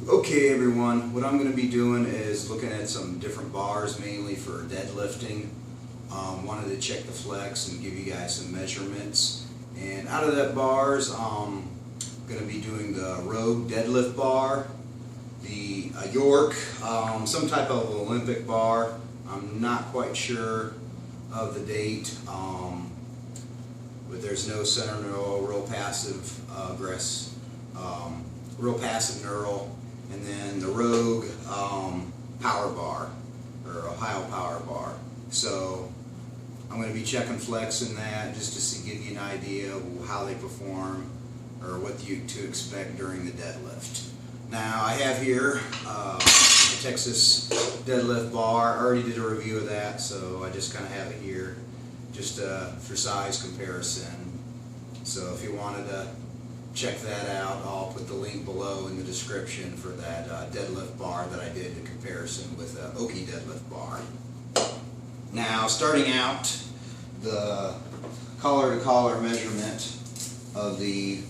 Okay everyone, what I'm going to be doing is looking at some different bars, mainly for deadlifting. Wanted to check the flex and give you guys some measurements. And out of that bars, I'm going to be doing the Okie Deadlift Bar, the York, some type of Olympic bar. I'm not quite sure of the date, but there's no center knurl, real passive real passive knurl. And then the Rogue Power Bar, or Ohio Power Bar. So I'm going to be checking flex in that just to give you an idea of how they perform or what to expect during the deadlift. Now I have here a Texas deadlift bar. I already did a review of that, so I just kind of have it here just for size comparison. So if you wanted to check that out, I'll put the link below in the description for that deadlift bar that I did the comparison with Okie Deadlift Bar. Now, starting out, the collar to collar measurement of the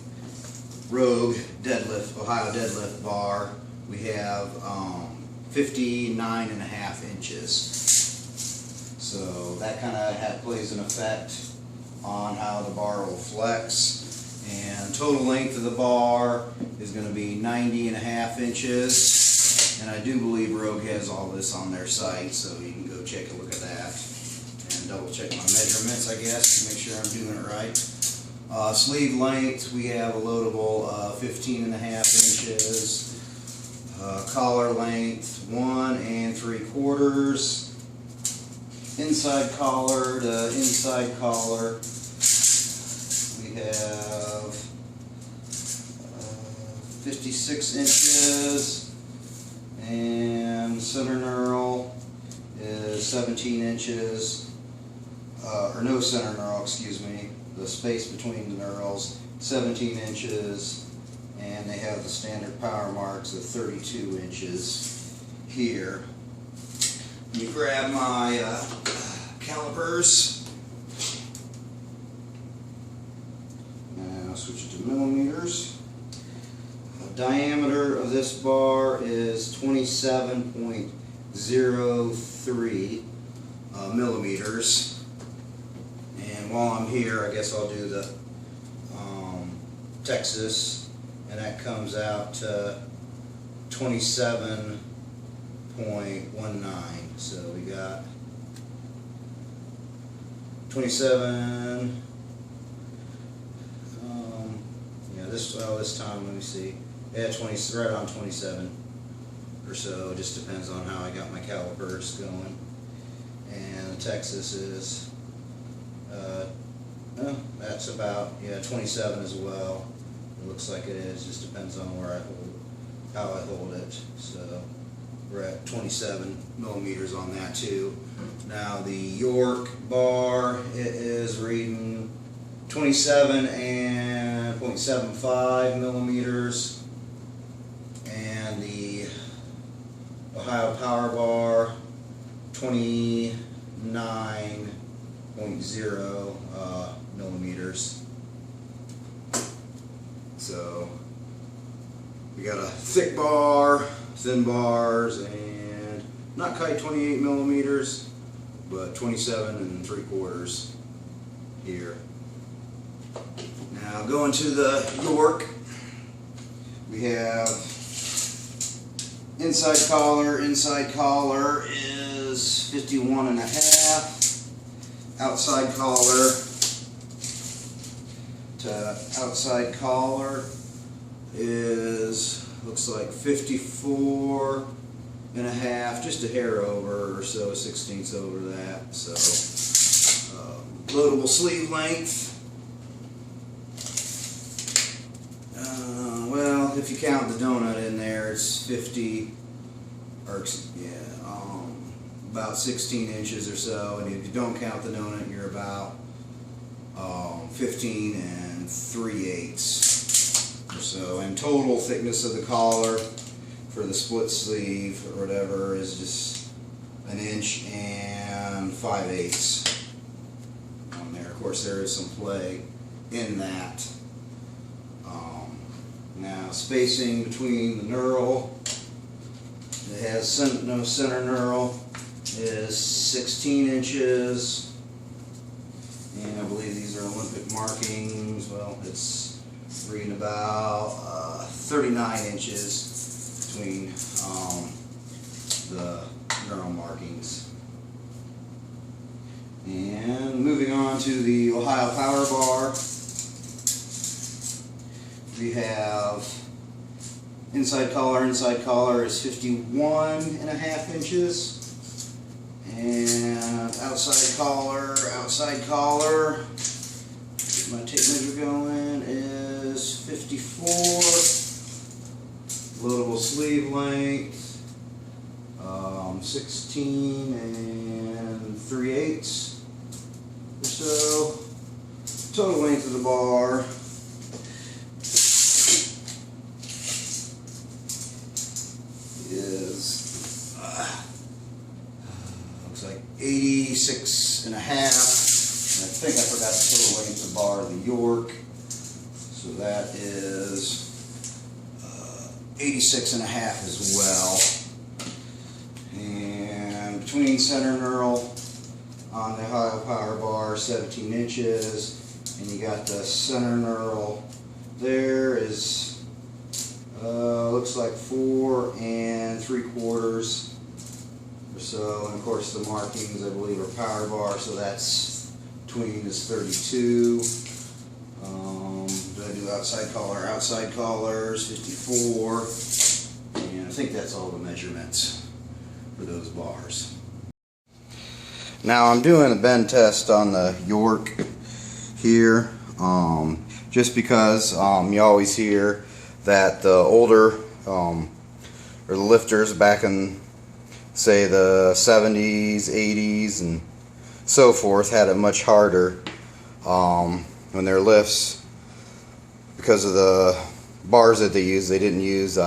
Rogue Deadlift, Ohio Deadlift Bar, we have 59.5 inches. So that kind of plays an effect on how the bar will flex. And total length of the bar is going to be 90.5 inches. And I do believe Rogue has all this on their site, so you can go check a look at that and double check my measurements, I guess, to make sure I'm doing it right. Sleeve length, we have a loadable 15.5 inches. Collar length, 1 3/4. Inside collar to inside collar, we have 56 inches, and center knurl is 17 inches, or no center knurl, excuse me, the space between the knurls, 17 inches, and they have the standard power marks of 32 inches here. Let me grab my calipers. Switch it to millimeters. The diameter of this bar is 27.03 millimeters. And while I'm here, I guess I'll do the Texas, and that comes out to 27.19. So we got 27. This time, let me see. Yeah, 20, right on 27 or so. It just depends on how I got my calipers going. And the Texas is, that's about 27 as well. It looks like it is. Just depends on where I hold, how I hold it. So we're at 27 millimeters on that too. Now the York bar, it is reading 27.75 millimeters, and the Ohio Power Bar 29.0 millimeters. So we got a thick bar, thin bars, and not quite 28 millimeters, but 27 3/4 here. Now going to the York, we have inside collar is 51.5, outside collar to outside collar is, looks like 54.5, just a hair over or so, 1/16 over that. So loadable sleeve length, well, if you count the donut in there, it's 50, or about 16 inches or so. And if you don't count the donut, you're about 15 3/8 or so. And total thickness of the collar for the split sleeve or whatever is just 1 inch and 5/8 on there. Of course, there is some play in that. Now spacing between the knurl, it has no center knurl, is 16 inches. And I believe these are Olympic markings. Well, it's reading about 39 inches between the knurl markings. And moving on to the Ohio Power Bar, we have inside collar is 51.5 inches. And outside collar, get my tape measure going, is 54. Loadable sleeve length, 16 3/8 or so. Total length of the bar is looks like 86.5. And I think I forgot the total length of the bar of the York, so that is 86.5 as well. And between center knurl on the Ohio Power Bar, 17 inches, and you got the center knurl there is looks like 4 3/4 or so, and of course the markings I believe are power bar, so that's between is 32. Did I do outside collar? Outside collars 54, and I think that's all the measurements for those bars. Now I'm doing a bend test on the York here, just because you always hear that the older or the lifters back in, say, the 70s, 80s, and so forth had it much harder when their lifts, because of the bars that they use. They didn't use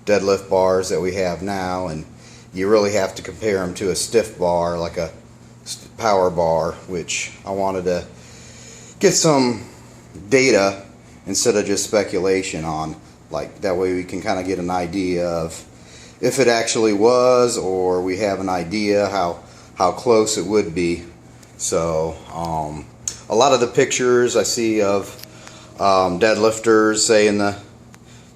deadlift bars that we have now, and you really have to compare them to a stiff bar like a power bar, which I wanted to get some data instead of just speculation on. Like, that way we can kind of get an idea of if it actually was, or we have an idea how close it would be. So a lot of the pictures I see of deadlifters, say in the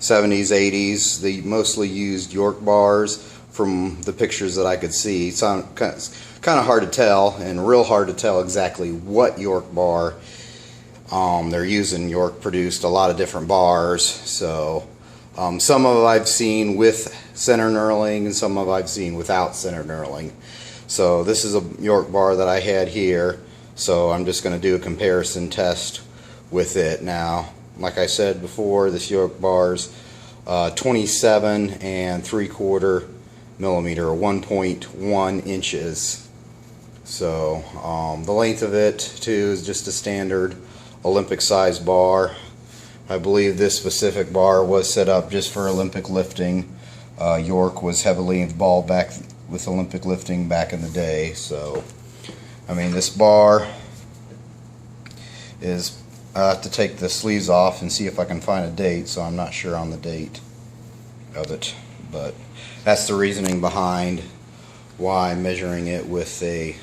70s, 80s, they mostly used York bars from the pictures that I could see. It's kind of hard to tell, and real hard to tell exactly what York bar they're using. York produced a lot of different bars, so some of I've seen with center knurling, and some of I've seen without center knurling. So this is a York bar that I had here, so I'm just going to do a comparison test with it. Now, like I said before, this York bar's 27 3/4 millimeter, or 1.1 inches. So the length of it too is just a standard Olympic size bar. I believe this specific bar was set up just for Olympic lifting. York was heavily involved back with Olympic lifting back in the day. So I mean, this bar is, I have to take the sleeves off and see if I can find a date, so I'm not sure on the date of it, but that's the reasoning behind why I'm measuring it with a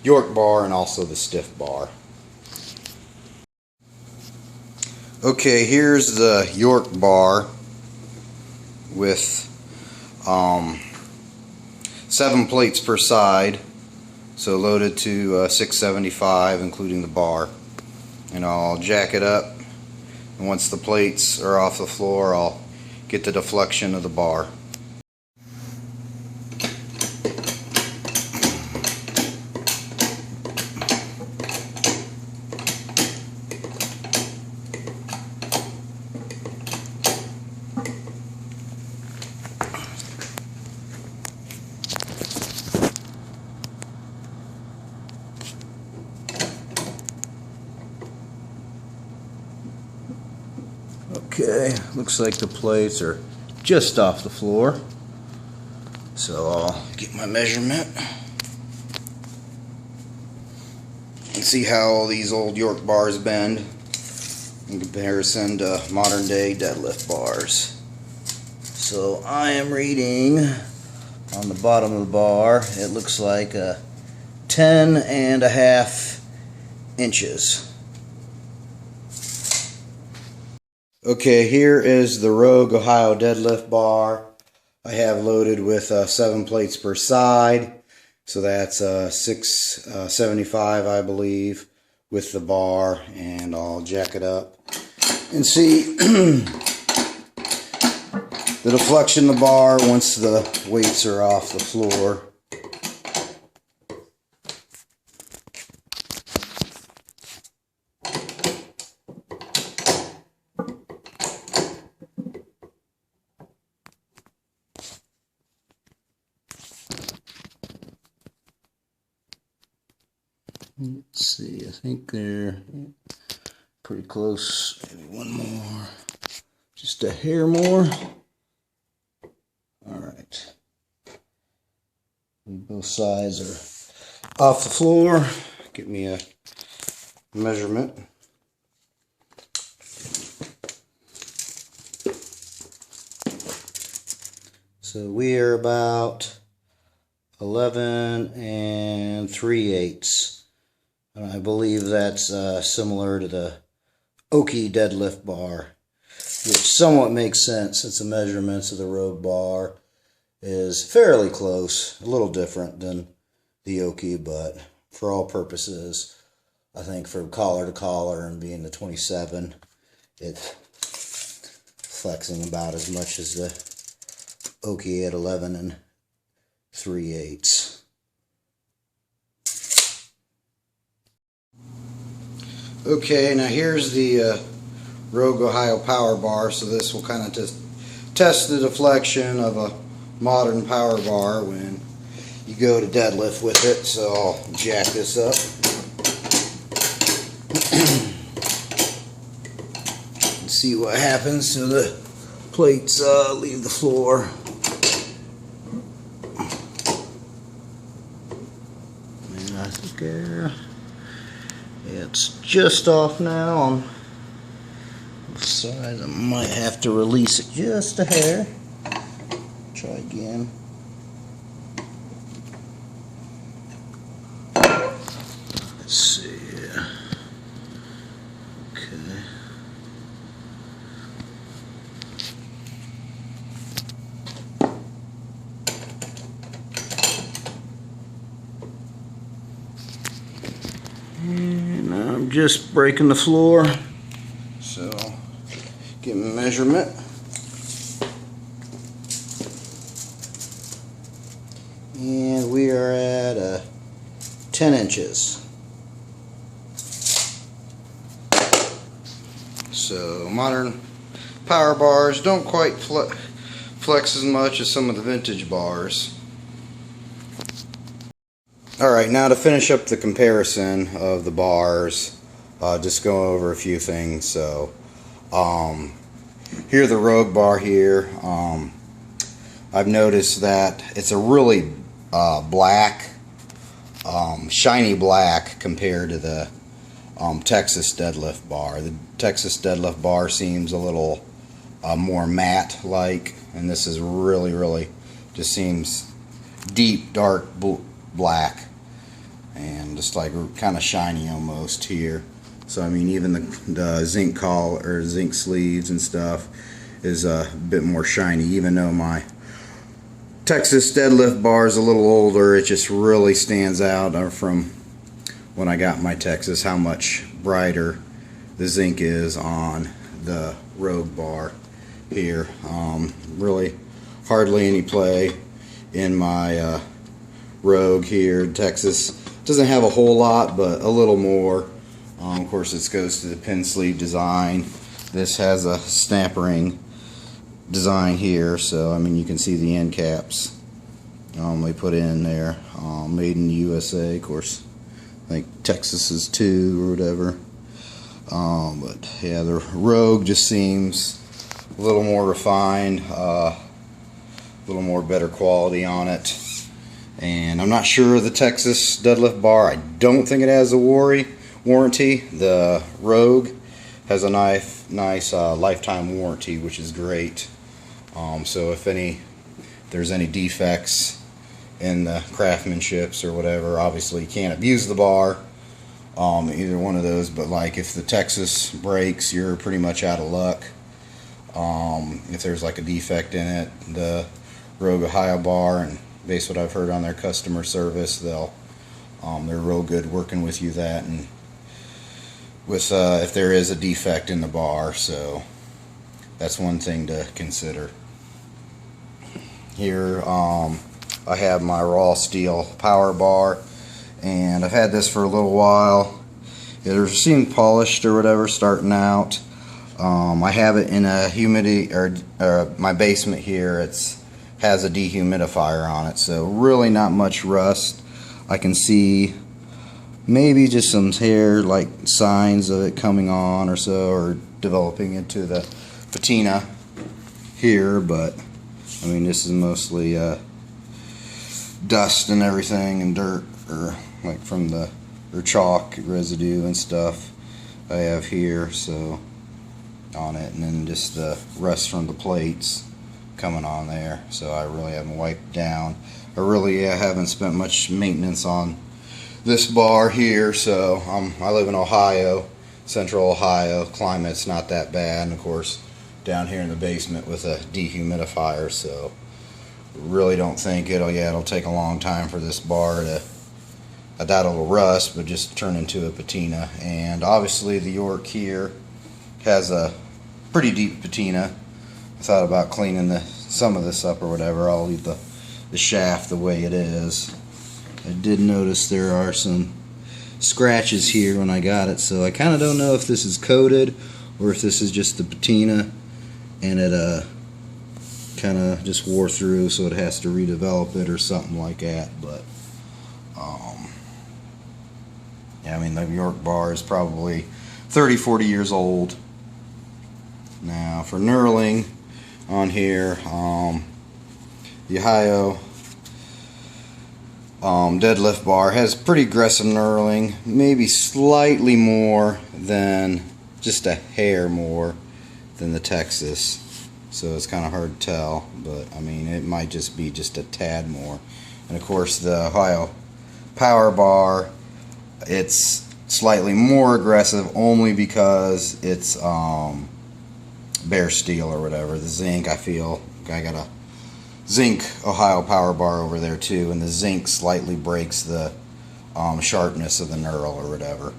York bar and also the stiff bar. Okay, here's the York bar with 7 plates per side, so loaded to 675 including the bar. And I'll jack it up, and once the plates are off the floor, I'll get the deflection of the bar. Okay, looks like the plates are just off the floor, so I'll get my measurement and see how all these old York bars bend. in comparison to modern day deadlift bars. So I am reading on the bottom of the bar, it looks like 10.5 inches. Okay, here is the Rogue Ohio Deadlift Bar. I have loaded with 7 plates per side, so that's 675 I believe with the bar, and I'll jack it up and see the deflection of the bar once the weights are off the floor. Let's see, I think they're pretty close. Maybe one more. Just a hair more. Alright. Both sides are off the floor. Get me a measurement. So we are about 11 3/8. I believe that's similar to the Okie Deadlift Bar, which somewhat makes sense since the measurements of the Rogue Bar is fairly close, a little different than the Okie, but for all purposes, I think for collar to collar and being the 27, it's flexing about as much as the Okie at 11 3/8. Okay, now here's the Rogue Ohio Power Bar, so this will kind of just test the deflection of a modern power bar when you go to deadlift with it. So I'll jack this up. And see what happens to the plates leave the floor. And I think it's just off now on the side. I might have to release it just a hair. Try again. Let's see. Okay. And I'm just breaking the floor, so get my measurement. And we are at 10 inches. So modern power bars don't quite flex as much as some of the vintage bars. Alright, now to finish up the comparison of the bars, just go over a few things. So, here the Rogue Bar here, I've noticed that it's a really black, shiny black compared to the Texas Deadlift Bar. The Texas Deadlift Bar seems a little more matte-like, and this is really just seems deep, dark black. And just like kind of shiny almost here. So I mean, even the zinc collar or zinc sleeves and stuff is a bit more shiny. Even though my Texas Deadlift Bar is a little older, it just really stands out from when I got my Texas how much brighter the zinc is on the Rogue Bar here. Really hardly any play in my Rogue here. Texas doesn't have a whole lot, but a little more. Of course, this goes to the pin sleeve design. This has a stampering design here, so I mean you can see the end caps they put in there. Made in the USA, of course. I think Texas is too or whatever. But yeah, the Rogue just seems a little more refined, a little more better quality on it. And I'm not sure of the Texas Deadlift Bar. I don't think it has a warranty. The Rogue has a nice lifetime warranty, which is great. So if there's any defects in the craftsmanships or whatever, obviously you can't abuse the bar, either one of those, but like if the Texas breaks, you're pretty much out of luck. If there's like a defect in it, the Rogue Ohio bar, and based what I've heard on their customer service, they're real good working with you that, and with if there is a defect in the bar, so that's one thing to consider. Here I have my raw steel power bar, and I've had this for a little while. It seemed polished or whatever starting out. I have it in a humidity, or my basement here, has a dehumidifier on it, so really not much rust. I can see maybe just some hair, like signs of it coming on or so, or developing into the patina here, but I mean, this is mostly dust and everything, and dirt, or like from the chalk residue and stuff I have here, so on it, and then just the rust from the plates coming on there. So I really haven't wiped down. I really haven't spent much maintenance on this bar here. So I live in Ohio, central Ohio. Climate's not that bad, and of course down here in the basement with a dehumidifier, so really don't think it'll take a long time for this bar to, I doubt it'll rust, but just turn into a patina. And obviously the York here has a pretty deep patina. I thought about cleaning some of this up or whatever. I'll leave the shaft the way it is. I did notice there are some scratches here when I got it, so I kind of don't know if this is coated or if this is just the patina and it kind of just wore through, so it has to redevelop it or something like that. But yeah, I mean, the York bar is probably 30-40 years old now. For knurling on here, the Ohio deadlift bar has pretty aggressive knurling, maybe slightly more than, just a hair more than the Texas, so it's kind of hard to tell, but I mean, it might just be just a tad more. And of course the Ohio power bar, it's slightly more aggressive only because it's bare steel or whatever. The zinc, I feel I got a zinc Ohio power bar over there too, and the zinc slightly breaks the sharpness of the knurl or whatever,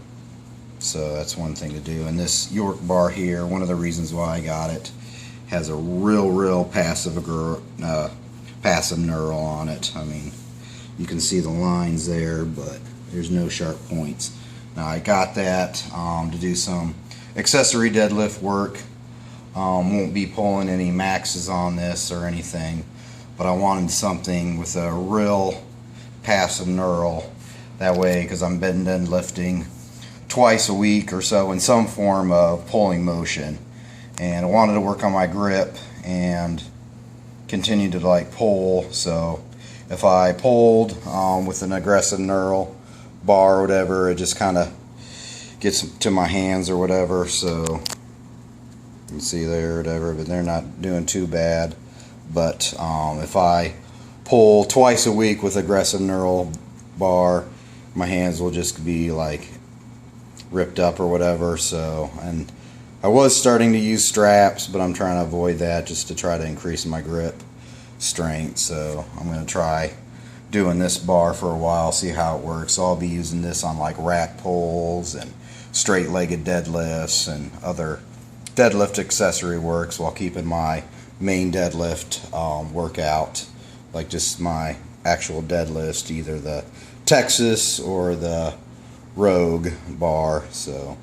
so that's one thing to do. And this York bar here, one of the reasons why I got it, has a real passive knurl on it. I mean, you can see the lines there, but there's no sharp points. Now I got that to do some accessory deadlift work. Won't be pulling any maxes on this or anything, but I wanted something with a real passive knurl. That way, because I'm deadlifting twice a week or so in some form of pulling motion, and I wanted to work on my grip and continue to like pull. So if I pulled with an aggressive knurl bar or whatever, it just kind of gets to my hands or whatever. So you can see there or whatever, but they're not doing too bad. But if I pull twice a week with aggressive knurl bar, my hands will just be like ripped up or whatever. So, and I was starting to use straps, but I'm trying to avoid that just to try to increase my grip strength. So I'm going to try doing this bar for a while, see how it works. So I'll be using this on like rack pulls and straight-legged deadlifts and other deadlift accessory works, while keeping my main deadlift workout, like just my actual deadlift, either the Texas or the Rogue bar. So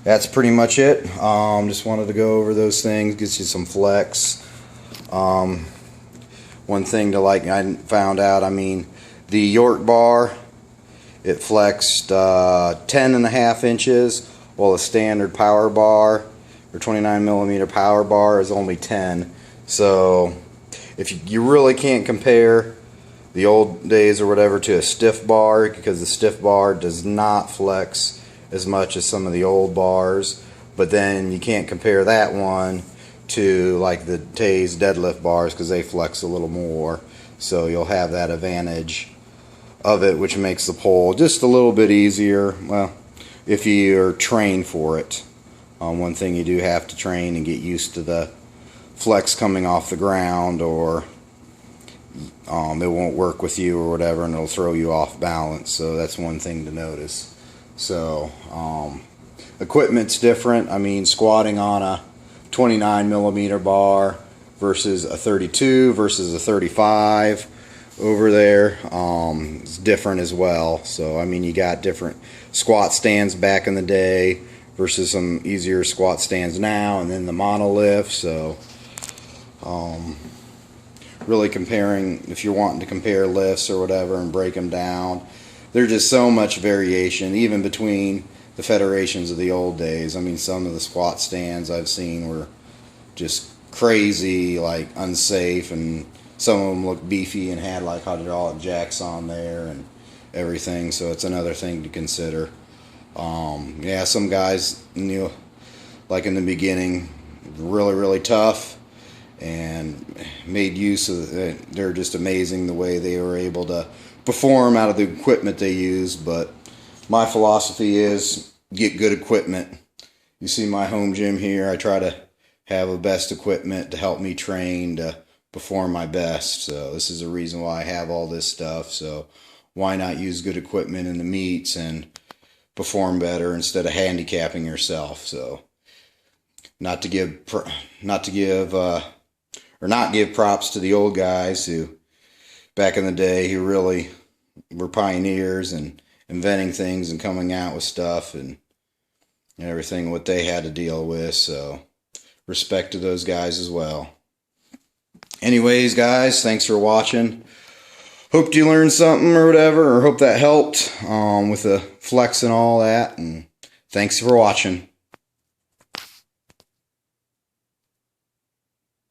that's pretty much it. Just wanted to go over those things, get you some flex. One thing to like, I found out, I mean, the York bar, it flexed 10.5 inches, while a standard power bar or 29mm power bar is only 10. So if you really can't compare the old days or whatever to a stiff bar, because the stiff bar does not flex as much as some of the old bars, but then you can't compare that one to like the Tay's deadlift bars because they flex a little more. So you'll have that advantage of it, which makes the pull just a little bit easier. Well, if you're trained for it. One thing you do have to train and get used to the flex coming off the ground, or it won't work with you or whatever, and it'll throw you off balance. So that's one thing to notice. So equipment's different. I mean, squatting on a 29mm bar versus a 32 versus a 35 over there is different as well. So I mean, you got different squat stands back in the day versus some easier squat stands now, and then the monolift. So really comparing, if you're wanting to compare lifts or whatever and break them down, there's just so much variation even between the federations of the old days. I mean, some of the squat stands I've seen were just crazy, like unsafe, and some of them looked beefy and had like hydraulic jacks on there and everything. So it's another thing to consider. Yeah, some guys, like in the beginning, really tough and made use of it. They're just amazing the way they were able to perform out of the equipment they use. But my philosophy is get good equipment. You see my home gym here, I try to have the best equipment to help me train to perform my best. So this is the reason why I have all this stuff. So why not use good equipment in the meets and perform better instead of handicapping yourself? So not give props to the old guys who back in the day who really were pioneers and inventing things and coming out with stuff and everything what they had to deal with. So respect to those guys as well. Anyways, guys, thanks for watching. Hope you learned something or whatever, or hope that helped with the flex and all that. And thanks for watching.